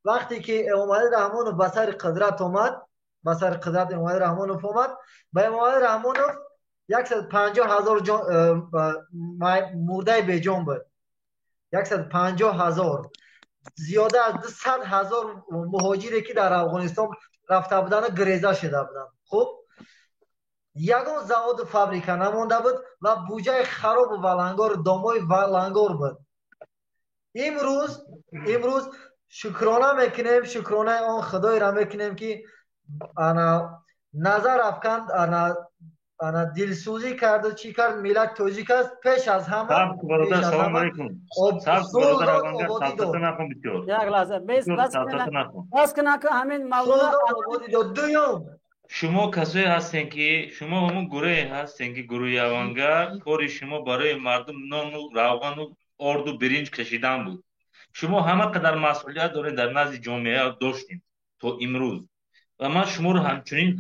وقتی که امام رحمانov به سر قدرت اومد، به سر قدرت امام رحمانov اومد، به امام رحمانov 150,000 مرده به جان بود. 150,000 زیاده از 200,000 مهاجری که در افغانستان رفته بودن گریزه شده بودن. خب یگان завод فابریکه نمانده بود و بودجه خراب و ولنگار دامای ولنگار بود. امروز شکرانه میکنیم، شکرانه آن خدای را میکنیم که انا نظر افکند، انا دلسوزی کرد و چی کرد. ملت تاجیک است پیش از همه. سلام علیکم. سولدان آبادی داد. یک لحظه بس کنه که همین مولانا آبادی داد. دویم شما کسایی هستین که شما همون گروه هستین که گروه اوانگرد کاری شما برای مردم نان و روغن و آرد و برنج کشیدن بود. شما همه قدر مسئولیت دارین در نزد جامعه داشتین تا امروز و من شما رو همین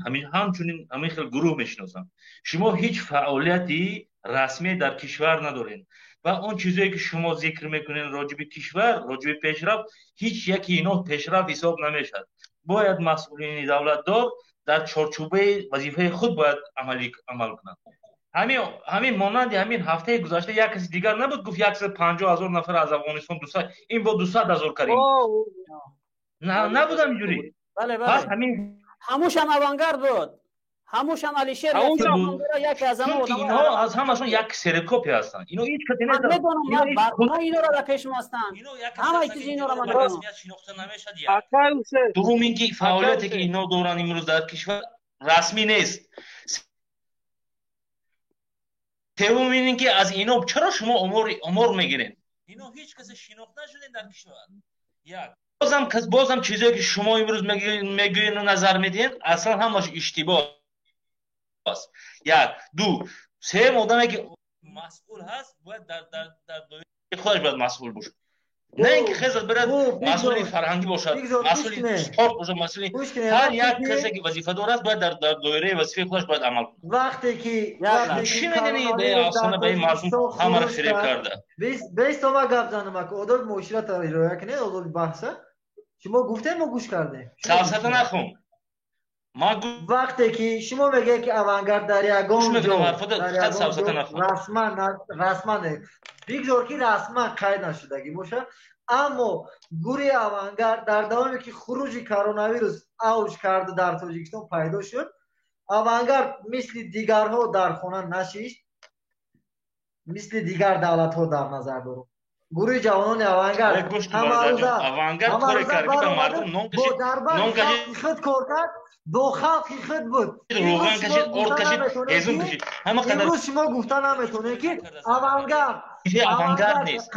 خیلی گروه میشناسم. شما هیچ فعالیتی رسمی در کشور ندارین و اون چیزایی که شما ذکر میکنین راجب کشور، راجب پیشرفت، هیچ یکی اینا پیشرفت حساب نمیشد. باید مسئولین دولت دار در چارچوبه وظیفه خود باید عمل کنند. همین مانند همین هفته گذشته یک کسی دیگر نبود گفت 150,000 نفر از افغانستان این با 200,000 کریم. نبودم اینجوری. بله پس همین هموش هم اوانگرد بود. هموش هم علیشیر بود. یکی از همه اینا از همشون یک سرکوپی هستن. اینو هیچ کتی نداره. اینا اینا را کشم هستن. همه چیز اینا را من رسمیت شناخته نمیشد. دوم اینکه فعالیتی که اینا دوران امروز در کشور رسمی نیست. سوم اینکه از اینا چرا شما امور میگیرین؟ اینا هیچ کس شناخته نشدن در کشور. یک بازم چیزایی که شما امروز میگوین و نظر میدین اصلا همش اشتباه است. یک دو سه آدمی که مسئول هست باید در دایره خودش باید مسئول باشه. نه اینکه خیزت برد مسئول فرهنگی باشد، مسئول سپورت باشد، مسئول هر یک کسی که وظیفه دار است باید در دایره وظیفه خودش باید عمل کنه. وقتی که چی میدونی به آسانه به مردم همه رو فریب کرده. بیست ما گپ زنم که عدالت معاشرت را رعایت کنید. عدالت بحثه شما گفته ما گوش کرده. سیاست نخون. وقتی که شما میگه که اوانگرد در یگان رسما بگذار که رسما قید نشدگی باشه، اما گروه اوانگرد در دوامی که خروج کرونا ویروس اوج کرده در تاجیکستان پیدا شد، اوانگرد مثل دیگرها در خانه نشست، مثل دیگر دولت ها در نظر دارم. گروه جوانان اوانگرد اوانگرد کاری کرد که مردم نون کشید خود کار دو خلقی خود بود. روغن کشید، آرد کشید، هیزم کشید. امروز شما گفته نمیتونه که اوانگرد نیست.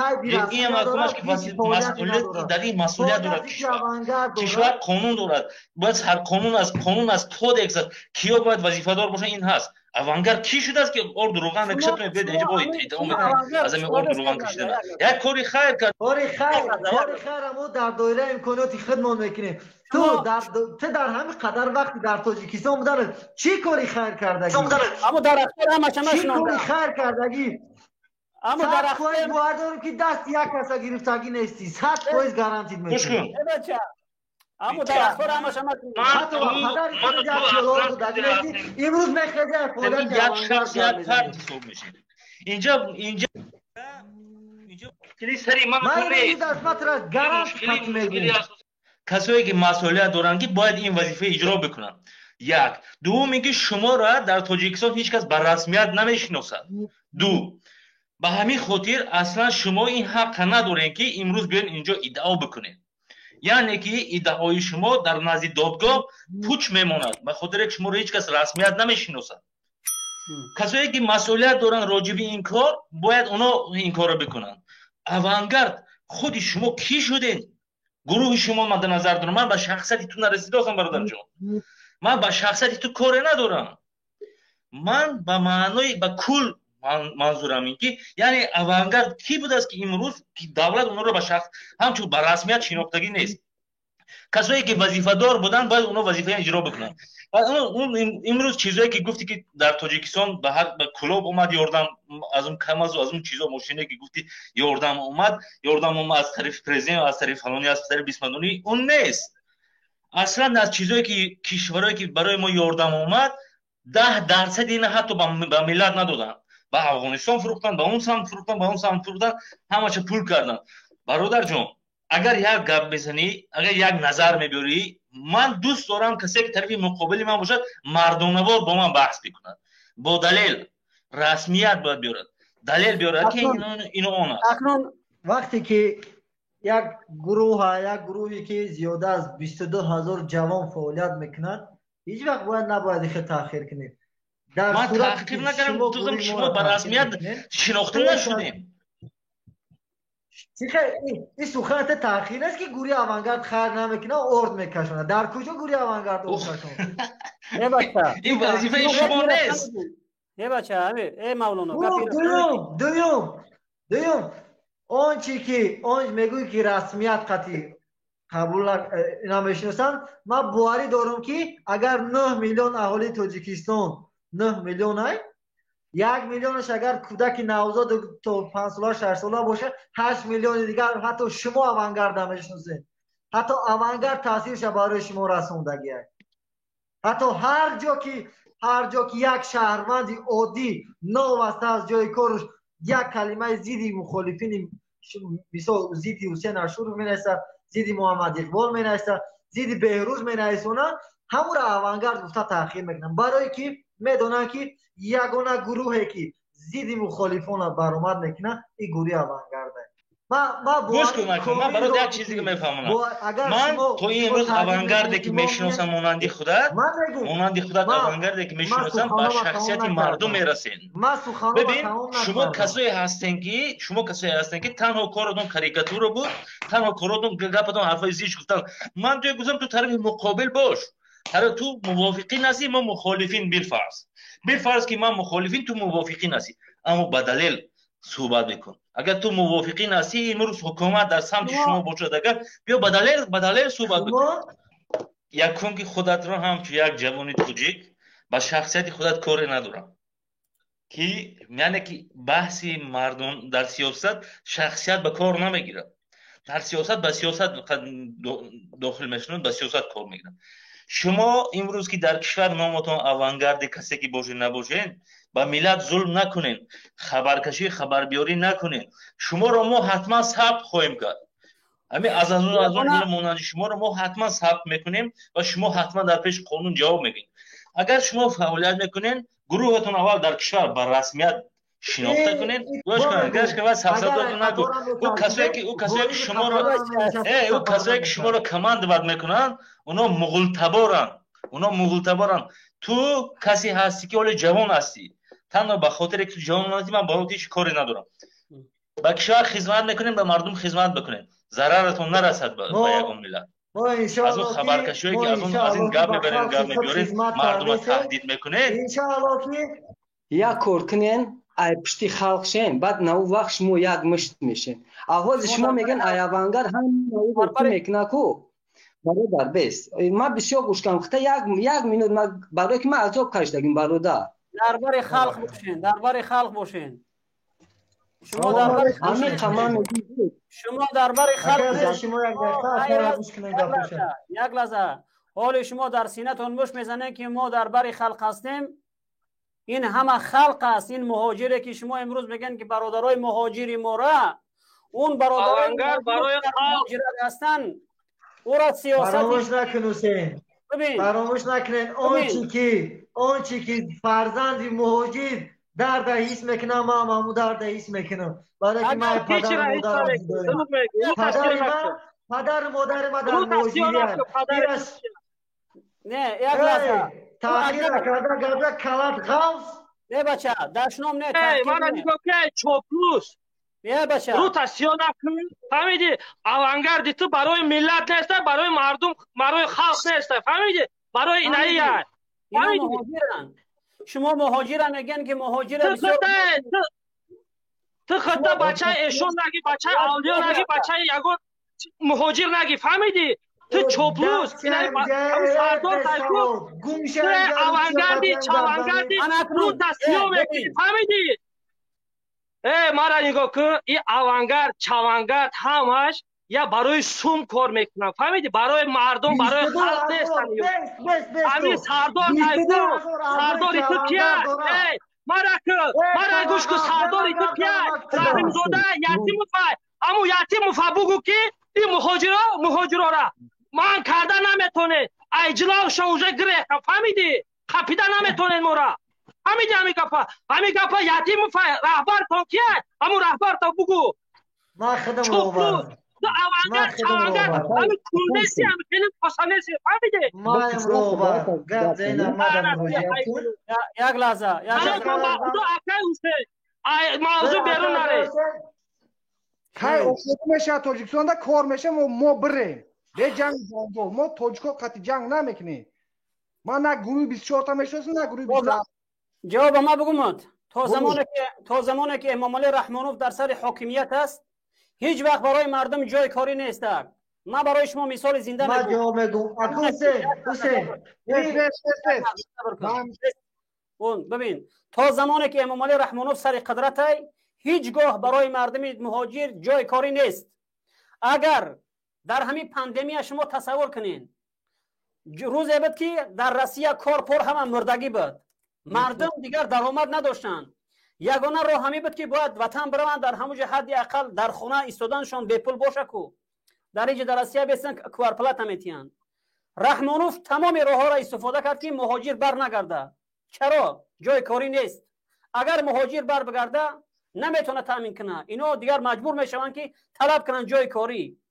این مردمش که مسئولیت در این مسئولیت دارد. کشور قانون دارد. باید هر قانون از کودکس کیا باید وظیفه دار باشه این هست. اوانگرد کی شده است که آرد روغن میکشد تو بیاد اینجا باید از این آرد روغن کشیدن. یک کاری خیر کرد. کاری خیر ما در دایره امکاناتی خدمت میکنیم. تو در همین قدر وقتی در تاجیکستان بودن چی کاری خیر کردگی؟ اما در اختر همه چی کاری خیر کردگی؟ اما در اختر باید که دست یک کسا گرفتگی نیستی. 100% گارانتید میکنم. اما در اختر همه شما حتی پدری که یک کلار بودگی نیستی امروز میخواه فعالیت یک شخص یک فرد حساب میشه. اینجا کلی سری من دستمت را گارانت ختم میگیم. کسایی که مسئولیت دارن که باید این وظیفه اجرا بکنن. یک دوم اینکه شما را در تاجیکستان هیچ کس بر رسمیت نمیشناسد. دو به همین خاطر اصلا شما این حق ندارین که امروز بیاین اینجا ادعا بکنین. یعنی که ادعای شما در نزد دادگاه پوچ میماند به خاطر که شما را هیچ کس رسمیت نمیشناسد. کسایی که مسئولیت دارن راجع به این کار باید اونا این کارو بکنن. اوانگرد خود شما کی شدین؟ گروه شما مد نظر دارم. من به شخصیت تو نرسیده هستم برادر جان. من به شخصیت تو کاری ندارم. من به معنای به کل منظورم این که یعنی اوانگرد کی بود است که امروز که دولت اون رو به شخص همچون به رسمیت شناختگی نیست. کسایی که وظیفه‌دار بودن باید اونا وظیفه اجرا بکنن. اون امروز چیزایی که گفتی که در تاجیکستان به هر کلوب اومد یاردم، از اون کم از اون چیزا ماشینی که گفتی یاردم اومد از طرف پرزیدنت، از طرف فلانی، از طرف بیسمندونی، اون نیست. اصلا از چیزایی که کشورایی که برای ما یاردم اومد 10% اینا حتی به ملت ندادن. به افغانستان فروختن، به اون سمت فروختن، به اون سمت فروختن، همه پول کردن. برادر جان اگر یک گپ بزنی، اگر یک نظر میبری، من دوست دارم کسی که طرف مقابل من باشد مردانه‌وار با من بحث بکند، با دلیل، رسمیت باید بیارد، دلیل بیارد که اینو اون است. اکنون وقتی که یک گروهی که زیاده از 22,000 جوان فعالیت میکنند، هیچ وقت نباید خیلی تاخیر کنید. من تاخیر نکردم، دوستم شما به رسمیت شناخته نشدیم. این سخنت تاخیر است که گروه آوانگارد خیر نمیکنه، ارد میکشونه. در کجا گروه آوانگارد ارد کشونه؟ این وظیفه شما نیست. یه بچه ای مولانا دویم آنچه که میگوی که رسمیت قطعی قبول نمیشناسن، من باوری دارم که اگر 9 میلیون اهالی تاجیکستان 9 میلیون های 1 میلیونش اگر کودک نوزاد تا 5 ساله 6 ساله باشه، 8 میلیون دیگر حتی شما آوانگارد نمیشناسین. حتی آوانگارد تاثیرش برای شما رسوندگی است. حتی هر جا که یک شهروند عادی نواسته از جای کارش یک کلمه ضد مخالفین، مثلا ضد حسین اشور مینویسه، ضد محمد اقبال مینویسه، ضد بهروز مینویسونه، همون را آوانگارد گفته تاخیر میکنن، برای که میدونن که یگانه گروهی که ضد مخالفان برآمد میکنه این گروه آوانگارده. گوش کن، من برای یک چیزی که میفهمم، من تو امروز آوانگاردی که میشناسم مانندی خودت آوانگاردی که میشناسم با شخصیت مردم میرسین. ببین شما کسایی هستین که تنها کارتون کاریکاتور بود، تنها کارتون گپتون حرفای زیش گفتن. من توی گفتم تو طرف مقابل باش، تو موافقی نسی، ما مخالفین. بالفرض که من مخالفین، تو موافقی نسی، اما با دلیل صحبت بکن. اگر تو موافقی نسی، امروز حکومت در سمت شما باشد، اگر بیا با دلیل صحبت بکن. یکم که خودت رو هم تو یک جوانی توجیک با شخصیت خودت کاری ندارم، که یعنی که بحثی مردم در سیاست شخصیت به کار نمیگیره. در سیاست به سیاست داخل میشن، به سیاست کار میگیرن. شما امروز که در کشور نامتون آوانگارد کسی که باشین نباشین، با ملت ظلم نکنین، خبرکشی خبربیاری نکنین. شما رو ما حتما ثبت خواهیم کرد. همین از اون مونند شما رو ما حتما ثبت میکنیم و شما حتما در پیش قانون جواب میگین. اگر شما فعالیت میکنین، گروهتون اول در کشور با رسمیت شناخته کنین، گوش کنین، سبزتون نگو. او کسایی که شما رو کماند بد میکنن، اونا مغولتبارن. تو کسی هستی که ولی جوان هستی، تنها به خاطر که تو جوان هستی، من با هیچ کاری ندارم. با کشور خدمت میکنین، به مردم خدمت بکنین، ضررتون نرسد به یگان ملت. از اون خبرکشی که از این گپ میبرین، گپ میبرین، مردم رو تهدید میکنین. یک کار کنین، ای پشتی خلق شین، بعد نو وقت شما یک مشت میشین. آواز شما میگن ای آوانگارد هم نو وقت میکنه کو. برادر بس ما بسیار گوش کنم. خطا یک مینوت برای که ما عذاب کشیدیم برادر. درباره خلق باشین. شما درباره یک لحظه حال شما در سینه‌تون مش میزنه که ما درباره خلق هستیم. این همه خلق است. این مهاجری که شما امروز میگن که برادرای مهاجری ما را، اون برادرای مهاجر هستن، او را سیاست فراموش نکن حسین. فراموش نکنین آنچه که فرزند مهاجر در دهیس میکنم، ما مامو در دهیس میکنم، برای که من پدر مادر ما در مهاجری هست. نه یک لحظه تاخیر کرده گرده کلات غوز. نه بچه دشنام نه تاخیر من نگو که چوپلوس نه بچه رو تصیح نکن. فهمیدی؟ آوانگارد تو برای ملت نیست، برای مردم، برای خلق نیست. فهمیدی؟ برای اینایی هست. اینا مهاجرن. شما مهاجرن میگن که مهاجر تو خطا بچه ایشون نگی، بچه اولیا نگی، بچه یگون مهاجر نگی. فهمیدی؟ تو چوپلوس سردار تایکو اوانگردی چاوانگردی رو دستیو میکنی فهمیدی؟ ما را نگاه کن این اوانگرد چاوانگرد همش یا برای سوم کار میکنن فهمیدی؟ برای مردم برای خلق نیستن همین سردار تایکو سردار تو کیه؟ ما را گوش کن سردار تو کیه؟ رحیم زاده یتیم مفای امو یتیم مفای بگو که این مهاجرا را من کرده نمیتونه ایجلاو شوزه گره فهمیدی؟ خپیده نمیتونه مورا فهمیدی همین گپا یتیم مفای رهبر تو کیه؟ امو رهبر تو بگو ما خودم روبرم تو اوانگرد چاوانگرد همین کندسی همین فیلم پاسانسی فهمیدی؟ ما روبرم گم زینم مدن روژیتون یک لحظه خدا اکای اوسه موضوع بیرون نره کای اوفت میشه تاجیکستان کار میشه ما بریم به جنگ جنگو ما تاجیکا قطعی جنگ نمیکنیم ما نه گروه 24 تا میشویم نه گروه 27 جواب ما بگو مد تا زمانی که امام علی رحمانوف در سر حاکمیت است هیچ وقت برای مردم جای کاری نیست. ما برای شما مثال زنده ما جواب میگم حسین ببین تا زمانی که امام علی رحمانوف سر قدرت است هیچگاه برای مردم مهاجر جای کاری نیست. اگر در همین پاندمی شما تصور کنین روزی بود که در روسیه کار پر هم مردگی بود مردم دیگر درآمد نداشتند یگانه راه همی بود که باید وطن بروند در همون حد اقل در خونه ایستادنشان بے پول باشه کو در اینجا در روسیه بیستن کوارپلات همیتیان رحمانوف تمام راه ها را استفاده کرد که مهاجر بر نگرده. چرا؟ جای کاری نیست. اگر مهاجر بر بگرده نمیتونه تامین کنه اینو دیگر مجبور میشوند که طلب کنن جای کاری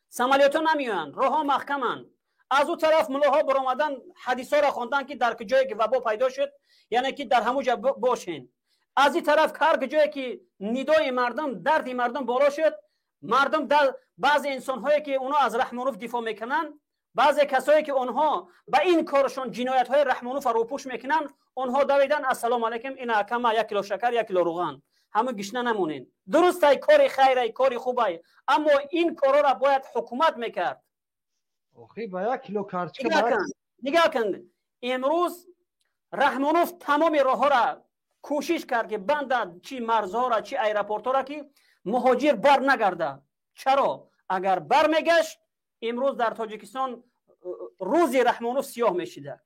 سمالیاتو نمیان راه ها محکمن از اون طرف ملاها برآمدن حدیثا را خواندن که در جایی که وبا پیدا شد یعنی که در همون جا باشین از این طرف هر جایی که ندای مردم درد مردم بالا شد مردم در بعضی انسان هایی که اونا از رحمانوف دفاع میکنن بعضی کسایی که اونها با این کارشون جنایت های رحمانوف رو پوش میکنن اونها دویدن السلام علیکم این کما 1 کیلو شکر 1 کیلو روغن همه گشنه نمونین. درسته کار خیره کار خوبه اما این کارا را باید حکومت میکرد. آخی با 1 کیلو کارچکه نگاه کن امروز رحمانوف تمام راه ها را کوشش کرد که بند چی مرزها را چی ایرپورت ها را که مهاجر بر نگرده. چرا؟ اگر بر میگشت امروز در تاجیکستان روزی رحمانوف سیاه میشیده.